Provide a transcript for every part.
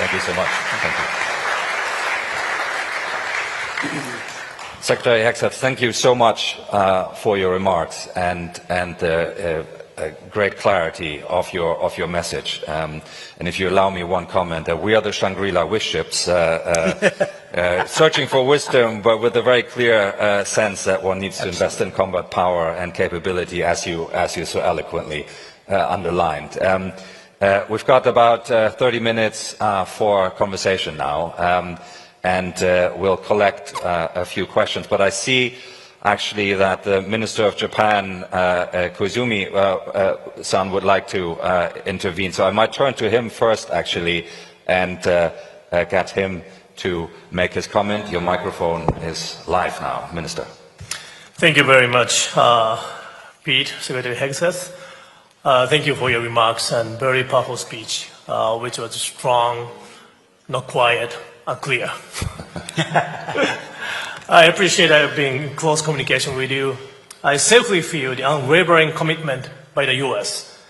Thank you so much. Thank you. Secretary Hegseth, thank you so much for your remarks and great clarity of your message. And if you allow me one comment, we are the Shangri-La wish ships, searching for wisdom, but with a very clear sense that one needs to invest in combat power and capability, as you so eloquently underlined. We've got about 30 minutes for conversation now, and we'll collect a few questions. But I see actually that the Minister of Japan, Koizumi-san, would like to intervene. So I might turn to him first, actually, and get him to make his comment. Your microphone is live now, Minister. Thank you very much, Pete, Secretary Hegseth. Thank you for your remarks and very powerful speech, which was strong, not quiet, and clear. I appreciate I have been in close communication with you. I safely feel the unwavering commitment by the U.S.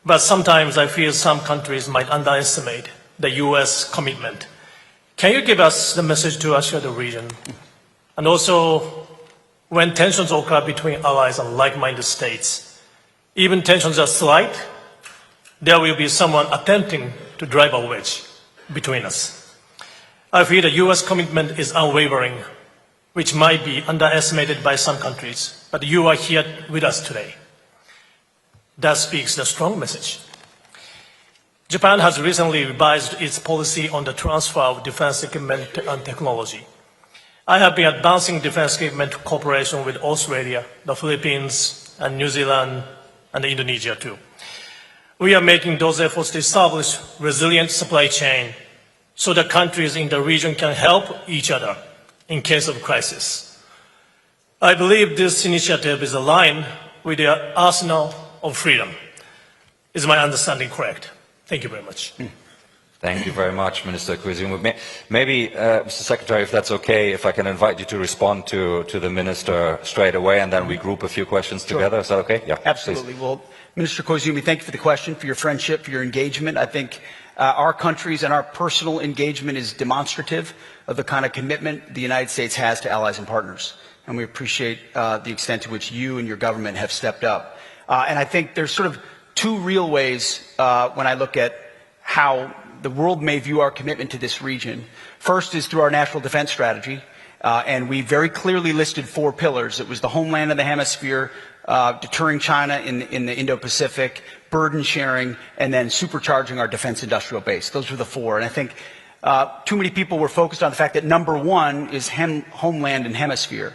But sometimes I feel some countries might underestimate the U.S. commitment. Can you give us the message to assure the region? And also, when tensions occur between allies and like-minded states, even tensions are slight, there will be someone attempting to drive a wedge between us. I feel the U.S. commitment is unwavering, which might be underestimated by some countries, but you are here with us today. That speaks the strong message. Japan has recently revised its policy on the transfer of defense equipment and technology. I have been advancing defense equipment cooperation with Australia, the Philippines, and New Zealand, and Indonesia too. We are making those efforts to establish resilient supply chain so that countries in the region can help each other in case of crisis. I believe this initiative is aligned with the arsenal of freedom. Is my understanding correct? Thank you very much. Thank you very much, Minister Koizumi. Maybe, Mr. Secretary, if that's okay, if I can invite you to respond to the Minister straight away, and then we group a few questions together. Is that okay? Yeah, absolutely. Please. Well, Minister Koizumi, thank you for the question, for your friendship, for your engagement. I think our countries and our personal engagement is demonstrative of the kind of commitment the United States has to allies and partners. And we appreciate the extent to which you and your government have stepped up. And I think there's sort of two real ways when I look at how the world may view our commitment to this region. First is through our national defense strategy. And we very clearly listed 4 pillars. It was the homeland of the hemisphere, deterring China in the Indo-Pacific, burden sharing, and then supercharging our defense industrial base. Those were the 4. And I think too many people were focused on the fact that number 1 is homeland and hemisphere.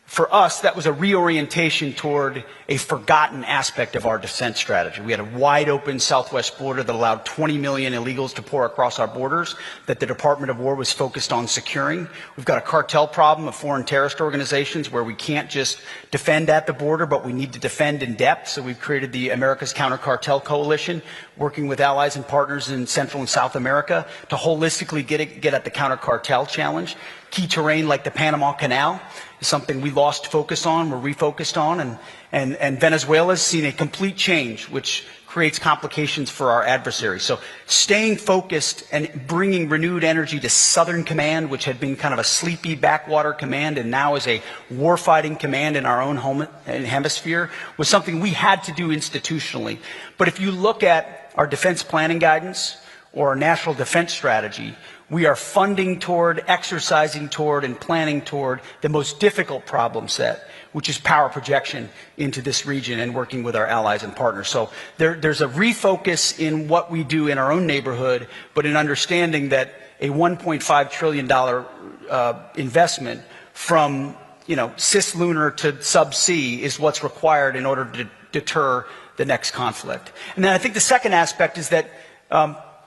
For us, that was a reorientation toward a forgotten aspect of our defense strategy. We had a wide open southwest border that allowed 20 million illegals to pour across our borders that the Department of War was focused on securing. We've got a cartel problem of foreign terrorist organizations where we can't just defend at the border, but we need to defend in depth. So we've created the America's Counter Cartel Coalition, working with allies and partners in Central and South America to holistically get at the counter cartel challenge. Key terrain like the Panama Canal is something we lost focus on, we're refocused on, and Venezuela's seen a complete change, which creates complications for our adversaries. So staying focused and bringing renewed energy to Southern Command, which had been kind of a sleepy backwater command and now is a warfighting command in our own home hemisphere, was something we had to do institutionally. But if you look at our defense planning guidance or our national defense strategy, we are funding toward, exercising toward, and planning toward the most difficult problem set, which is power projection into this region and working with our allies and partners. So there's a refocus in what we do in our own neighborhood, but in understanding that a $1.5 trillion investment from cislunar to subsea is what's required in order to deter the next conflict. And then I think the second aspect is that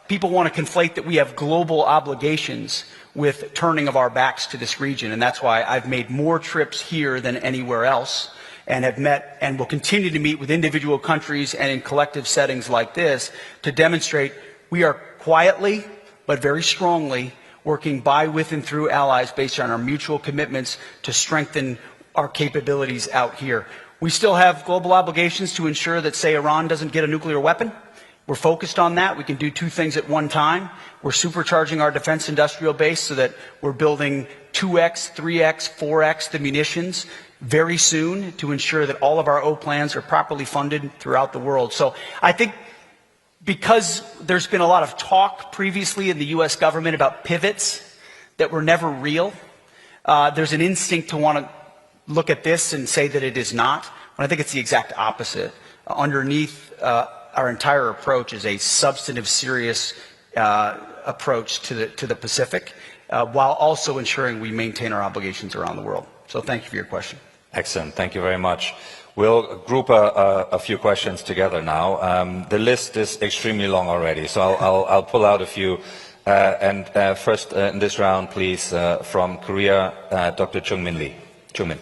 people want to conflate that we have global obligations with turning of our backs to this region. And that's why I've made more trips here than anywhere else and have met and will continue to meet with individual countries and in collective settings like this to demonstrate we are quietly but very strongly working by, with, and through allies based on our mutual commitments to strengthen our capabilities out here. We still have global obligations to ensure that, say, Iran doesn't get a nuclear weapon. We're focused on that. We can do two things at one time. We're supercharging our defense industrial base so that we're building 2x, 3x, 4x the munitions very soon to ensure that all of our O plans are properly funded throughout the world. So I think because there's been a lot of talk previously in the U.S. government about pivots that were never real, there's an instinct to want to look at this and say that it is not. When I think it's the exact opposite. Underneath our entire approach is a substantive, serious approach to the Pacific, while also ensuring we maintain our obligations around the world. So thank you for your question. Excellent. Thank you very much. We'll group a few questions together now. The list is extremely long already, so I'll pull out a few. First in this round, please, from Korea, Dr. Chung-Min Lee. Chung-Min.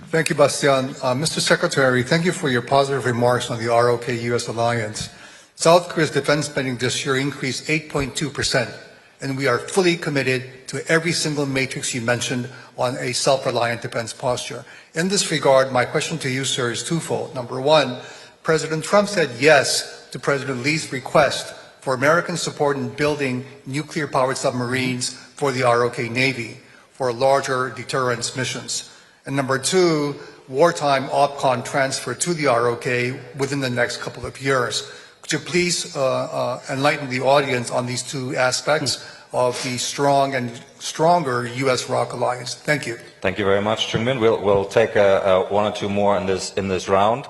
Thank you, Bastian. Mr. Secretary, thank you for your positive remarks on the ROK-US alliance. South Korea's defense spending this year increased 8.2%, and we are fully committed to every single matrix you mentioned on a self-reliant defense posture. In this regard, my question to you, sir, is twofold. Number one, President Trump said yes to President Lee's request for American support in building nuclear-powered submarines for the ROK Navy for larger deterrence missions. And number two, wartime OPCON transfer to the ROK within the next couple of years. Could you please enlighten the audience on these two aspects of the strong and stronger U.S.-ROK alliance? Thank you. Thank you very much, Chung-Min. We'll take one or two more in this round.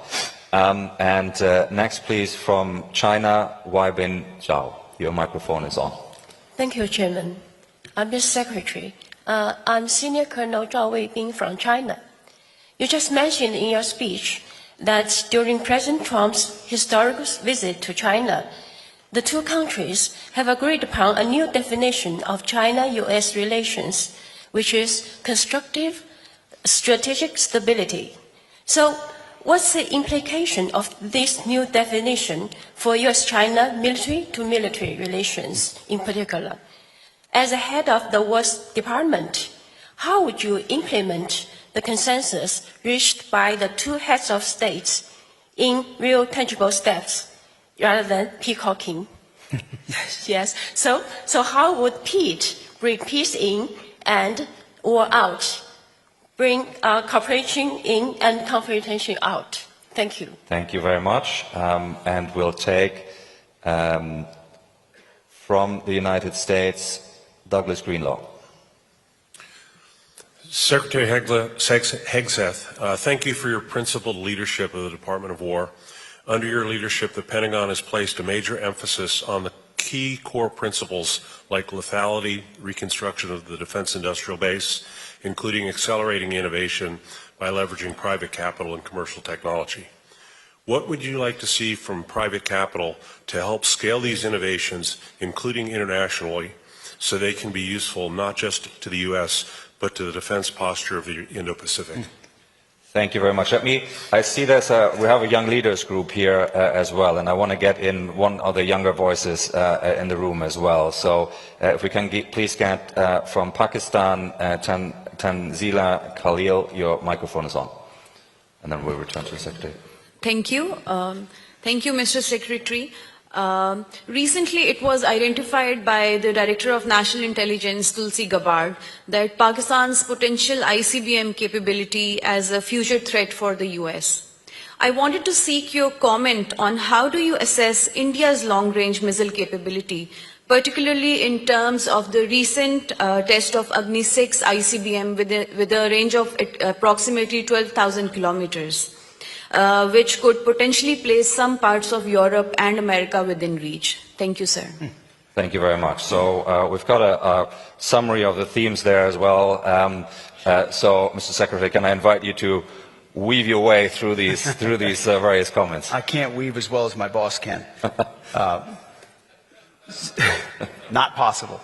Next, please, from China, Weibin Zhao. Your microphone is on. Thank you, Chairman. Mr. Secretary, I'm Senior Colonel Zhao Weibin from China. You just mentioned in your speech that during President Trump's historical visit to China, the two countries have agreed upon a new definition of China-US relations, which is constructive strategic stability. So, what's the implication of this new definition for US-China military-to-military relations in particular? As the head of the War Department, how would you implement the consensus reached by the two heads of states in real tangible steps rather than peacocking? Yes. So how would Pete bring peace in and war out? Bring cooperation in and confrontation out. Thank you. Thank you very much. And we'll take from the United States, Douglas Greenlaw. Secretary Hegseth, thank you for your principled leadership of the Department of War. Under your leadership, the Pentagon has placed a major emphasis on the key core principles like lethality, reconstruction of the defense industrial base, including accelerating innovation by leveraging private capital and commercial technology. What would you like to see from private capital to help scale these innovations, including internationally, so they can be useful not just to the U.S., but to the defense posture of the Indo-Pacific? Thank you very much. I see we have a young leaders group here as well, and I want to get in one of the younger voices in the room as well. So if we can please get from Pakistan, Tanzila Khalil, your microphone is on. And then we'll return to the Secretary. Thank you. Thank you, Mr. Secretary. Recently, it was identified by the Director of National Intelligence, Tulsi Gabbard, that Pakistan's potential ICBM capability as a future threat for the US. I wanted to seek your comment on how do you assess India's long-range missile capability, particularly in terms of the recent test of Agni 6 ICBM with a range of approximately 12,000 kilometers. Which could potentially place some parts of Europe and America within reach. Thank you, sir. Thank you very much. So we've got a summary of the themes there as well. So, Mr. Secretary, can I invite you to weave your way through these various comments? I can't weave as well as my boss can. Not possible.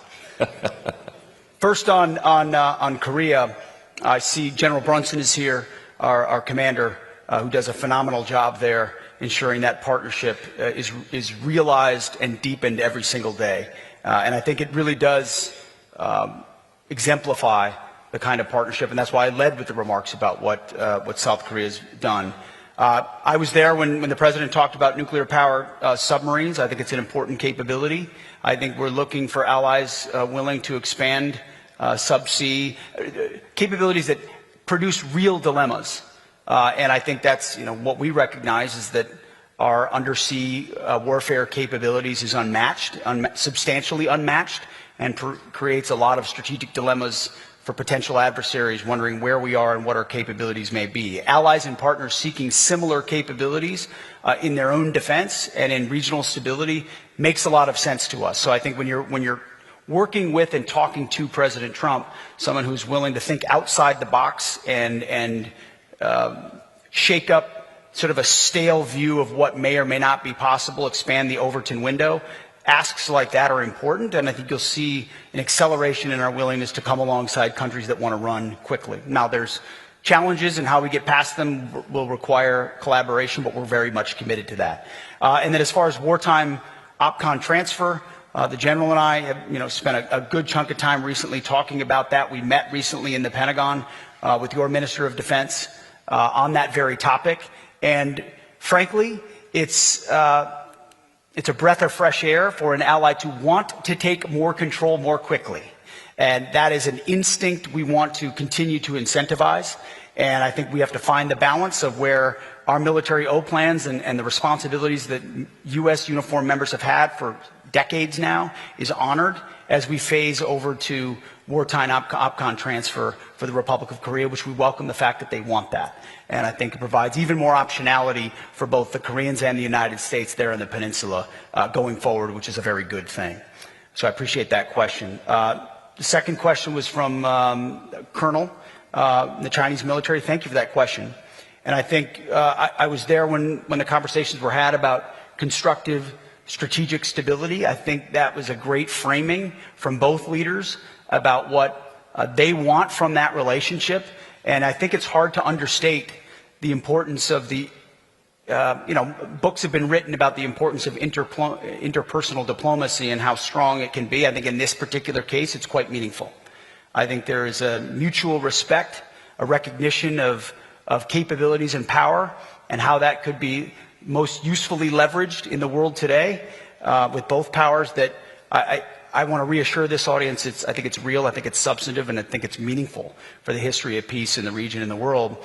First on Korea, I see General Brunson is here, our commander, who does a phenomenal job there, ensuring that partnership is realized and deepened every single day. And I think it really does exemplify the kind of partnership, and that's why I led with the remarks about what South Korea has done. I was there when the president talked about nuclear power submarines. I think it's an important capability. I think we're looking for allies willing to expand subsea capabilities that produce real dilemmas. And I think that's what we recognize is that our undersea warfare capabilities is unmatched, substantially unmatched, and creates a lot of strategic dilemmas for potential adversaries wondering where we are and what our capabilities may be. Allies and partners seeking similar capabilities in their own defense and in regional stability makes a lot of sense to us. So I think when you're working with and talking to President Trump, someone who's willing to think outside the box and shake up sort of a stale view of what may or may not be possible, expand the Overton window, asks like that are important, and I think you'll see an acceleration in our willingness to come alongside countries that want to run quickly. Now, there's challenges, and how we get past them will require collaboration, but we're very much committed to that. And then as far as wartime OPCON transfer, the General and I have spent a good chunk of time recently talking about that. We met recently in the Pentagon with your Minister of Defense on that very topic, and frankly, it's a breath of fresh air for an ally to want to take more control more quickly. And that is an instinct we want to continue to incentivize. And I think we have to find the balance of where our military O-plans and the responsibilities that U.S. uniformed members have had for decades now is honored as we phase over to wartime OPCON transfer for the Republic of Korea, which we welcome the fact that they want that. And I think it provides even more optionality for both the Koreans and the United States there in the peninsula going forward, which is a very good thing. So I appreciate that question. The second question was from Colonel, the Chinese military. Thank you for that question. And I think I was there when the conversations were had about constructive strategic stability. I think that was a great framing from both leaders about what they want from that relationship. And I think it's hard to understate the importance of the, books have been written about the importance of interpersonal diplomacy and how strong it can be. I think in this particular case, it's quite meaningful. I think there is a mutual respect, a recognition of capabilities and power, and how that could be most usefully leveraged in the world today with both powers that I want to reassure this audience, I think it's real, I think it's substantive, and I think it's meaningful for the history of peace in the region and the world.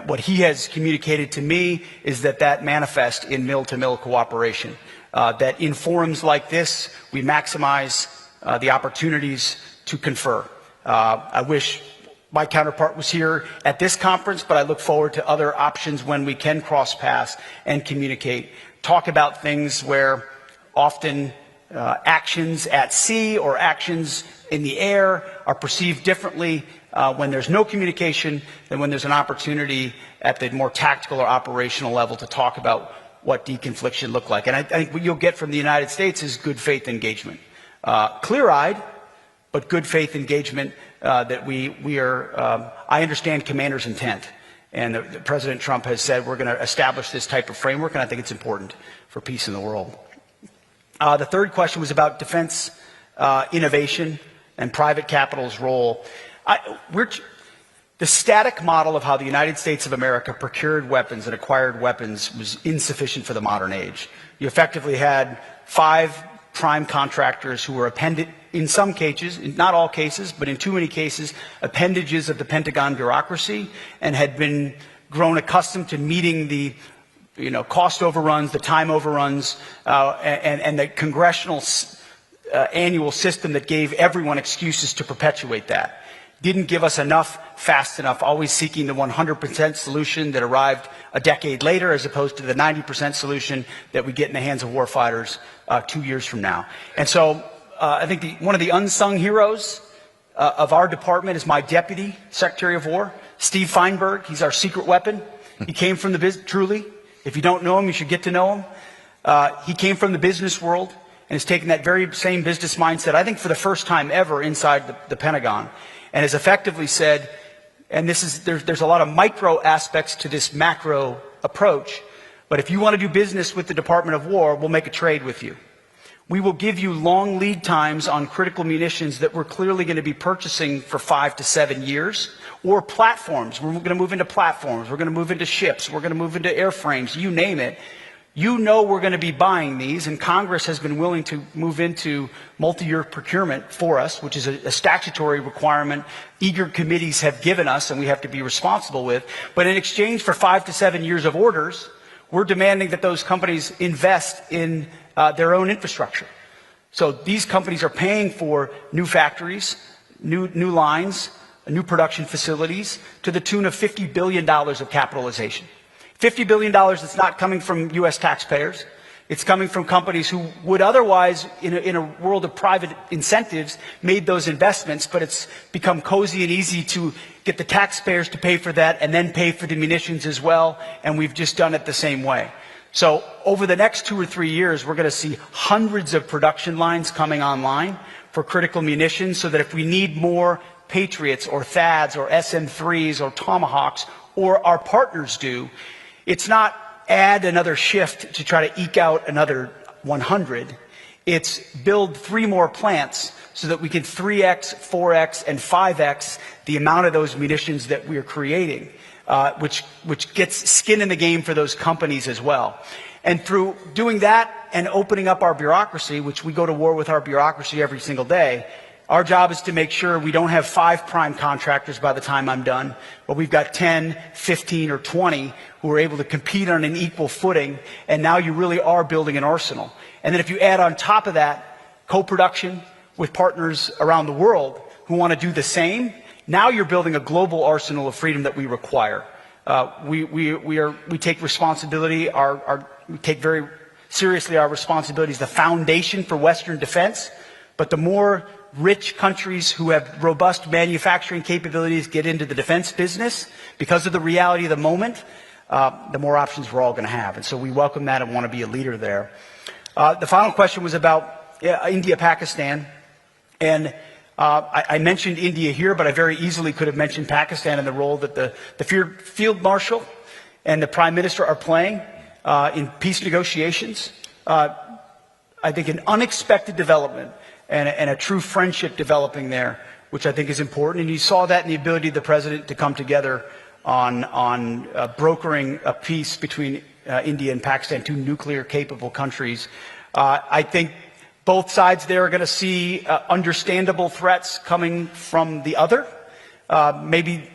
What he has communicated to me is that manifests in mill-to-mill cooperation, that in forums like this, we maximize the opportunities to confer. I wish my counterpart was here at this conference, but I look forward to other options when we can cross paths and communicate, talk about things where often actions at sea or actions in the air are perceived differently when there's no communication than when there's an opportunity at the more tactical or operational level to talk about what deconfliction look like. And I think what you'll get from the United States is good faith engagement. Clear-eyed, but good faith engagement that we are, I understand commander's intent. And President Trump has said we're going to establish this type of framework, and I think it's important for peace in the world. The third question was about defense innovation and private capital's role. The static model of how the United States of America procured weapons and acquired weapons was insufficient for the modern age. You effectively had 5 prime contractors who were appended, in some cases, in not all cases, but in too many cases, appendages of the Pentagon bureaucracy, and had been grown accustomed to meeting the cost overruns, the time overruns, and the congressional annual system that gave everyone excuses to perpetuate that. Didn't give us enough, fast enough, always seeking the 100% solution that arrived a decade later as opposed to the 90% solution that we get in the hands of warfighters 2 years from now. And so I think one of the unsung heroes of our department is my Deputy Secretary of War, Steve Feinberg. He's our secret weapon. He came from the business, truly. If you don't know him, you should get to know him. He came from the business world and has taken that very same business mindset, I think for the first time ever inside the Pentagon, and has effectively said, and there's a lot of micro aspects to this macro approach, but if you want to do business with the Department of War, we'll make a trade with you. We will give you long lead times on critical munitions that we're clearly going to be purchasing for 5 to 7 years, or platforms. We're going to move into platforms. We're going to move into ships. We're going to move into airframes. You name it. You know we're going to be buying these, and Congress has been willing to move into multi-year procurement for us, which is a statutory requirement eager committees have given us and we have to be responsible with. But in exchange for 5 to 7 years of orders, we're demanding that those companies invest in their own infrastructure. So these companies are paying for new factories, new lines, new production facilities to the tune of $50 billion of capitalization. $50 billion that's not coming from U.S. taxpayers. It's coming from companies who would otherwise, in a world of private incentives, made those investments, but it's become cozy and easy to get the taxpayers to pay for that and then pay for the munitions as well, and we've just done it the same way. So over the next 2 or 3 years, we're going to see hundreds of production lines coming online for critical munitions, so that if we need more Patriots or THAADs or SM-3s or Tomahawks, or our partners do, it's not add another shift to try to eke out another 100. It's build 3 more plants so that we can 3x, 4x, and 5x the amount of those munitions that we are creating, which gets skin in the game for those companies as well. And through doing that and opening up our bureaucracy, which we go to war with our bureaucracy every single day, our job is to make sure we don't have 5 prime contractors by the time I'm done, but we've got 10, 15, or 20 who are able to compete on an equal footing, and now you really are building an arsenal. And then if you add on top of that co-production with partners around the world who want to do the same, now you're building a global arsenal of freedom that we require. We take responsibility, we take very seriously our responsibility as the foundation for Western defense, but the more rich countries who have robust manufacturing capabilities get into the defense business, because of the reality of the moment, the more options we're all going to have. And so we welcome that and want to be a leader there. The final question was about India, Pakistan. And I mentioned India here, but I very easily could have mentioned Pakistan and the role that the Field Marshal and the Prime Minister are playing in peace negotiations. I think an unexpected development and a true friendship developing there, which I think is important. And you saw that in the ability of the President to come together on brokering a peace between India and Pakistan, 2 nuclear-capable countries. I think both sides there are going to see understandable threats coming from the other, maybe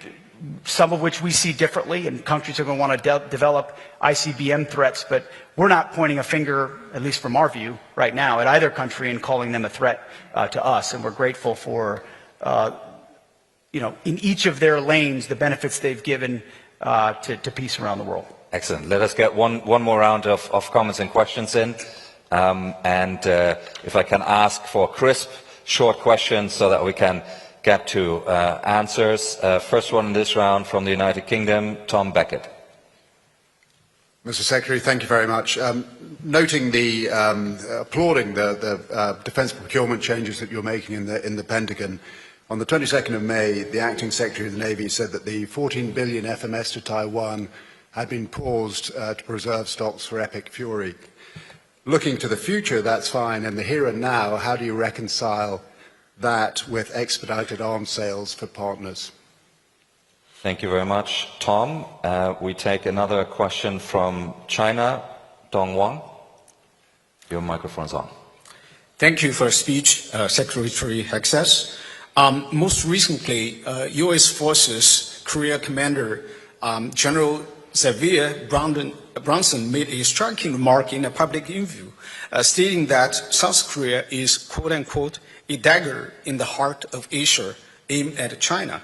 some of which we see differently, and countries are going to want to develop ICBM threats, but we're not pointing a finger, at least from our view right now, at either country and calling them a threat to us, and we're grateful for, in each of their lanes, the benefits they've given to peace around the world. Excellent. Let us get one more round of comments and questions in. If I can ask for crisp, short questions so that we can get to answers. First one in this round from the United Kingdom, Tom Beckett. Mr. Secretary, thank you very much. Noting applauding the defence procurement changes that you're making in the Pentagon, on the 22nd of May, the Acting Secretary of the Navy said that the 14 billion FMS to Taiwan had been paused to preserve stocks for Epic Fury. Looking to the future, that's fine, and the here and now, how do you reconcile that with expedited arms sales for partners? Thank you very much, Tom. We take another question from China, Dong Wang. Your microphone's on. Thank you for the speech, Secretary Hexas. Most recently, U.S. Forces Korea Commander General Xavier Bronson made a striking remark in a public interview, stating that South Korea is, quote-unquote, a dagger in the heart of Asia aimed at China.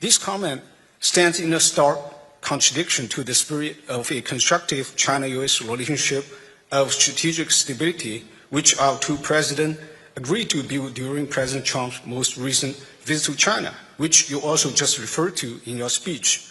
This comment stands in a stark contradiction to the spirit of a constructive China-U.S. relationship of strategic stability, which our 2 presidents agreed to build during President Trump's most recent visit to China, which you also just referred to in your speech.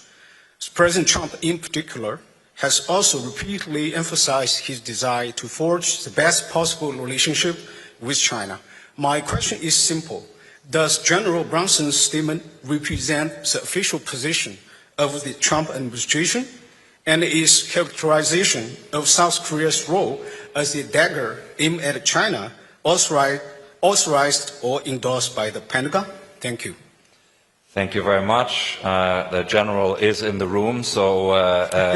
President Trump, in particular, has also repeatedly emphasized his desire to forge the best possible relationship with China. My question is simple. Does General Bronson's statement represent the official position of the Trump administration, and is characterization of South Korea's role as a dagger aimed at China authorized or endorsed by the Pentagon? Thank you. Thank you very much. The General is in the room, so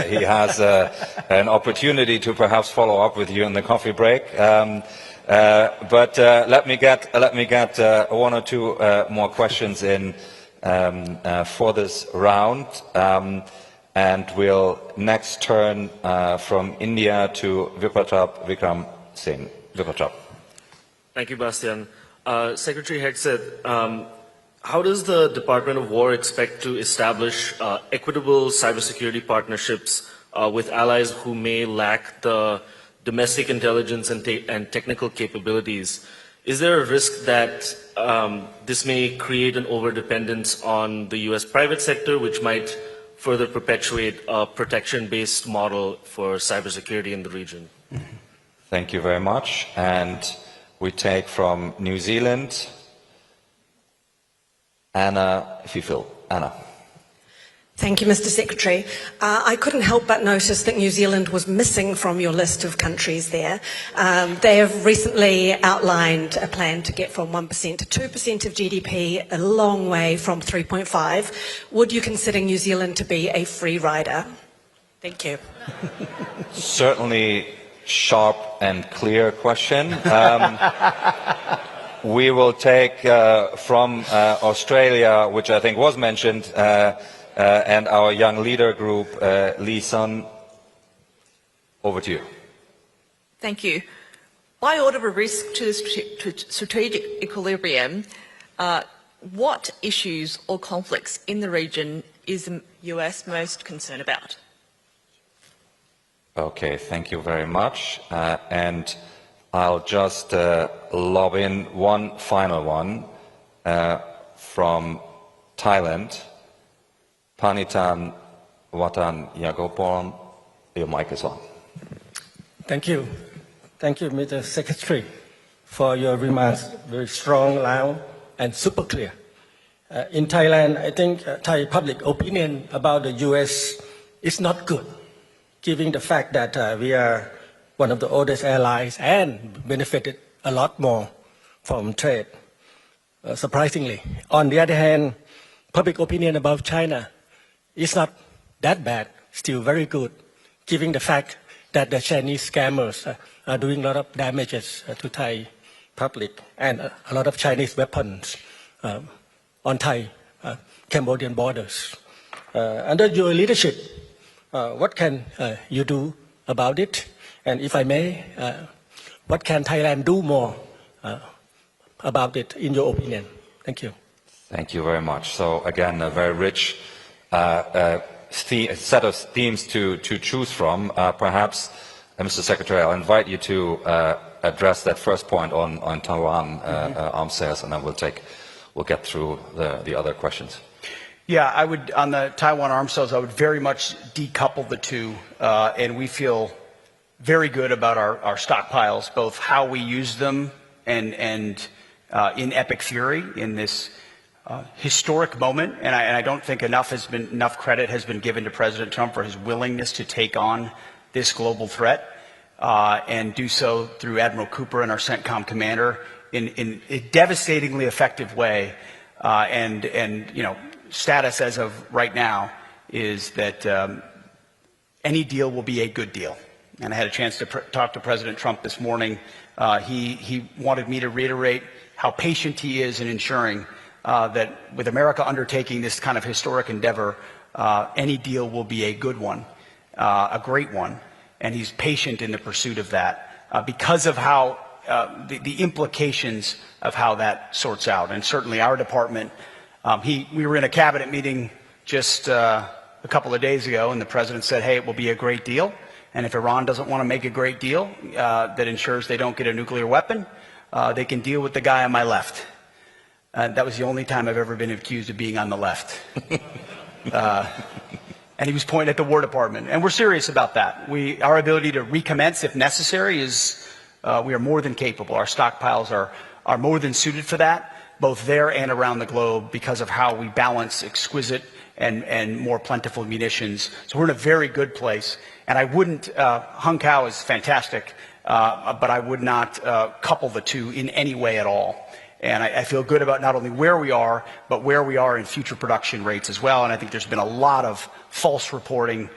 he has an opportunity to perhaps follow up with you in the coffee break. But let me get one or two more questions in for this round. And we'll next turn from India to Vipatrap Vikram Singh. Vipatrap. Thank you, Bastian. Secretary Hegseth, how does the Department of War expect to establish equitable cybersecurity partnerships with allies who may lack the domestic intelligence and technical capabilities? Is there a risk that this may create an overdependence on the U.S. private sector, which might further perpetuate a protection-based model for cybersecurity in the region? Thank you very much. And we take from New Zealand, Anna, if you feel. Anna. Thank you, Mr. Secretary. I couldn't help but notice that New Zealand was missing from your list of countries there. They have recently outlined a plan to get from 1% to 2% of GDP, a long way from 3.5. Would you consider New Zealand to be a free rider? Thank you. Certainly sharp and clear question. We will take from Australia, which I think was mentioned, and our young leader group, Lee Sun. Over to you. Thank you. By order of risk to strategic equilibrium, what issues or conflicts in the region is the US most concerned about? Okay, thank you very much. And I'll just lob in one final one from Thailand. Panitan Watan Yagopon, your mic is on. Thank you. Thank you, Mr. Secretary, for your remarks. Very strong, loud, and super clear. In Thailand, I think Thai public opinion about the U.S. is not good, given the fact that we are one of the oldest allies and benefited a lot more from trade, surprisingly. On the other hand, public opinion about China is not that bad, still very good, given the fact that the Chinese scammers are doing a lot of damages to Thai public and a lot of Chinese weapons on Thai Cambodian borders. Under your leadership, what can you do about it? And if I may, what can Thailand do more about it, in your opinion? Thank you. Thank you very much. So again, a very rich set of themes to choose from. Perhaps, Mr. Secretary, I'll invite you to address that first point on Taiwan arms sales, and then we'll get through the other questions. Yeah, I would, on the Taiwan arms sales, I would very much decouple the two, and we feel very good about our stockpiles, both how we use them and in epic fury in this historic moment. And I don't think enough credit has been given to President Trump for his willingness to take on this global threat and do so through Admiral Cooper and our CENTCOM commander in a devastatingly effective way. And you know, status as of right now is that any deal will be a good deal. And I had a chance to talk to President Trump this morning. He wanted me to reiterate how patient he is in ensuring that with America undertaking this kind of historic endeavor, any deal will be a good one, a great one. And he's patient in the pursuit of that because of how the implications of how that sorts out. And certainly our department, we were in a cabinet meeting just a couple of days ago, and the president said, hey, it will be a great deal. And if Iran doesn't want to make a great deal that ensures they don't get a nuclear weapon, they can deal with the guy on my left. That was the only time I've ever been accused of being on the left. And he was pointing at the War Department. And we're serious about that. Our ability to recommence if necessary is, we are more than capable. Our stockpiles are more than suited for that, both there and around the globe, because of how we balance exquisite and more plentiful munitions. So we're in a very good place. And I wouldn't, Hung Kao is fantastic. but I would not couple the two in any way at all. And I feel good about not only where we are, but where we are in future production rates as well. And I think there's been a lot of false reporting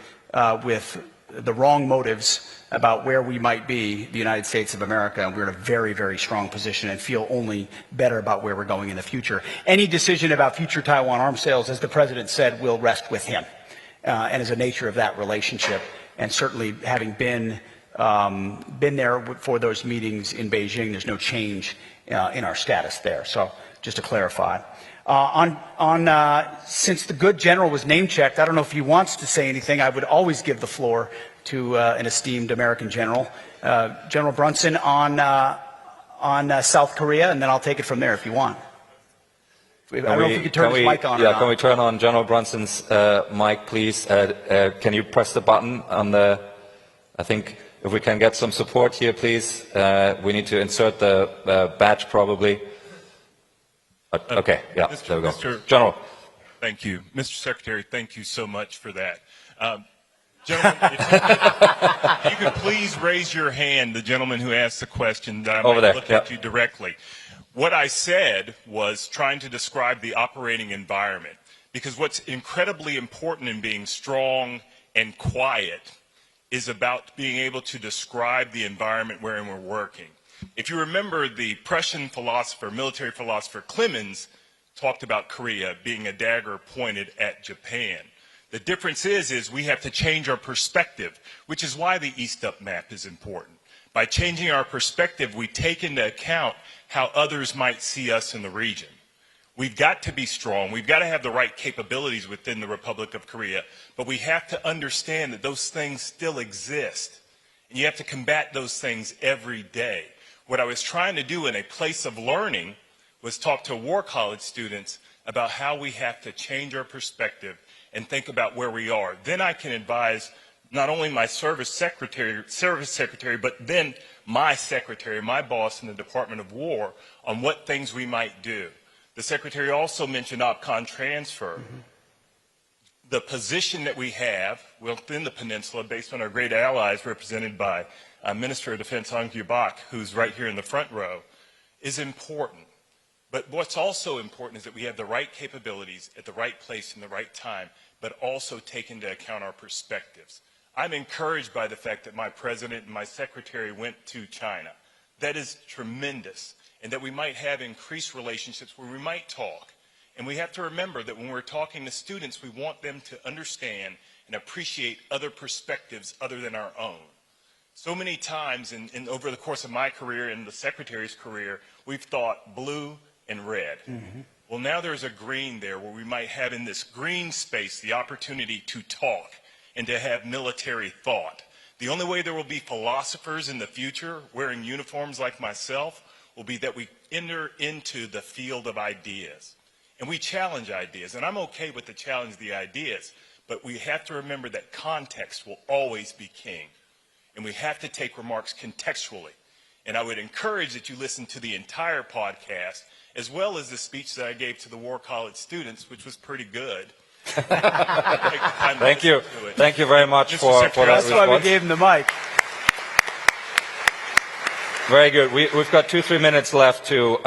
with the wrong motives about where we might be, the United States of America, and we're in a very, very strong position and feel only better about where we're going in the future. Any decision about future Taiwan arms sales, as the President said, will rest with him and is the nature of that relationship. And certainly having been there for those meetings in Beijing, there's no change in our status there. So just to clarify. Since the good general was name-checked, I don't know if he wants to say anything. I would always give the floor to an esteemed American general. General Brunson on South Korea, and then I'll take it from there if you want. I don't know if you could turn his mic on or not. Can we turn on General Brunson's mic, please? Can you press the button on the, I think, if we can get some support here, please. We need to insert the badge, probably. Okay, yeah, there we go. General. Thank you. Mr. Secretary, thank you so much for that. Gentlemen, if you could please raise your hand, the gentleman who asked the question, that I might look at you directly. What I said was trying to describe the operating environment, because what's incredibly important in being strong and quiet is about being able to describe the environment wherein we're working. If you remember, the Prussian philosopher, military philosopher Clemens talked about Korea being a dagger pointed at Japan. The difference is we have to change our perspective, which is why the East Up map is important. By changing our perspective, we take into account how others might see us in the region. We've got to be strong. We've got to have the right capabilities within the Republic of Korea, but we have to understand that those things still exist, and you have to combat those things every day. What I was trying to do in a place of learning was talk to War College students about how we have to change our perspective and think about where we are. Then I can advise not only my service secretary, but then my secretary, my boss in the Department of War, on what things we might do. The Secretary also mentioned OPCON transfer. The position that we have within the peninsula, based on our great allies represented by Minister of Defense Ong Bak, who's right here in the front row, is important. But what's also important is that we have the right capabilities at the right place in the right time, but also take into account our perspectives. I'm encouraged by the fact that my president and my secretary went to China. That is tremendous. And that we might have increased relationships where we might talk. And we have to remember that when we're talking to students, we want them to understand and appreciate other perspectives other than our own. So many times over the course of my career and the Secretary's career, we've thought blue and red. Well, now there's a green there where we might have in this green space the opportunity to talk and to have military thought. The only way there will be philosophers in the future wearing uniforms like myself will be that we enter into the field of ideas. And we challenge ideas. And I'm okay with the challenge of the ideas, but we have to remember that context will always be king. And we have to take remarks contextually. And I would encourage that you listen to the entire podcast, as well as the speech that I gave to the War College students, which was pretty good. Thank you. Thank you very much for that response. That's why we gave him the mic. Very good. We've got 2-3 minutes left to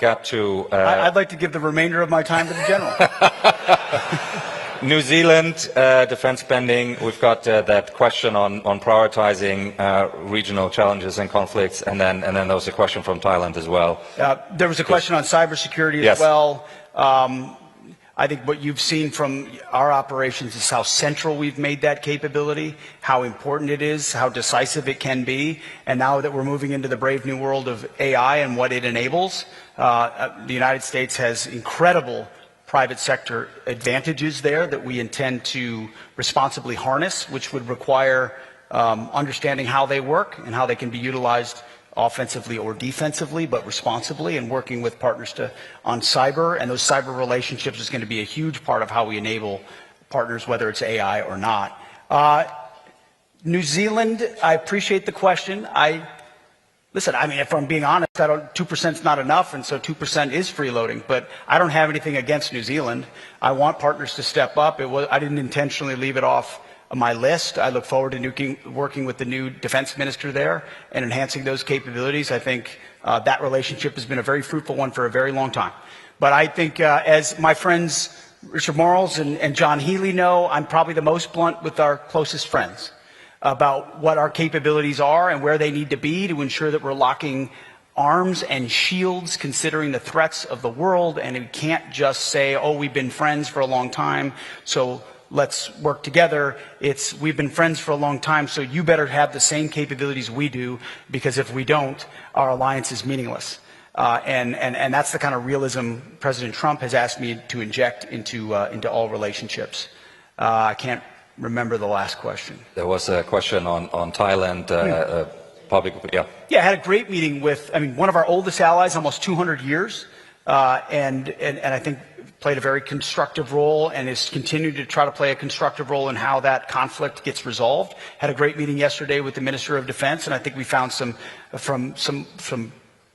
get to... I'd like to give the remainder of my time to the general. New Zealand defense spending. We've got that question on prioritizing regional challenges and conflicts, and then there was a question from Thailand as well. There was a question on cybersecurity as well. I think what you've seen from our operations is how central we've made that capability, how important it is, how decisive it can be. And now that we're moving into the brave new world of AI and what it enables, the United States has incredible private sector advantages there that we intend to responsibly harness, which would require understanding how they work and how they can be utilized offensively or defensively, but responsibly, and working with partners on cyber. And those cyber relationships is going to be a huge part of how we enable partners, whether it's AI or not. New Zealand, I appreciate the question. Listen, I mean, if I'm being honest, 2% is not enough, and so 2% is freeloading. But I don't have anything against New Zealand. I want partners to step up. I didn't intentionally leave it off my list. I look forward to working with the new defense minister there and enhancing those capabilities. I think that relationship has been a very fruitful one for a very long time. But I think as my friends Richard Marles and John Healy know, I'm probably the most blunt with our closest friends about what our capabilities are and where they need to be to ensure that we're locking arms and shields considering the threats of the world. And we can't just say, oh, we've been friends for a long time, so let's work together. It's we've been friends for a long time, so you better have the same capabilities we do, because if we don't, our alliance is meaningless. And that's the kind of realism President Trump has asked me to inject into all relationships. I can't remember the last question. There was a question on Thailand. Yeah, I had a great meeting with, one of our oldest allies, almost 200 years, and I think played a very constructive role and is continuing to try to play a constructive role in how that conflict gets resolved. Had a great meeting yesterday with the Minister of Defense, and I think we found some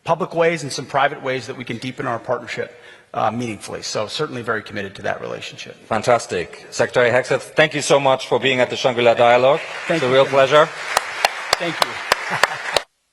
public ways and some private ways that we can deepen our partnership meaningfully. So certainly very committed to that relationship. Fantastic. Secretary Hegseth, thank you so much for being at the Shangri-La Dialogue. It's a real pleasure. Thank you.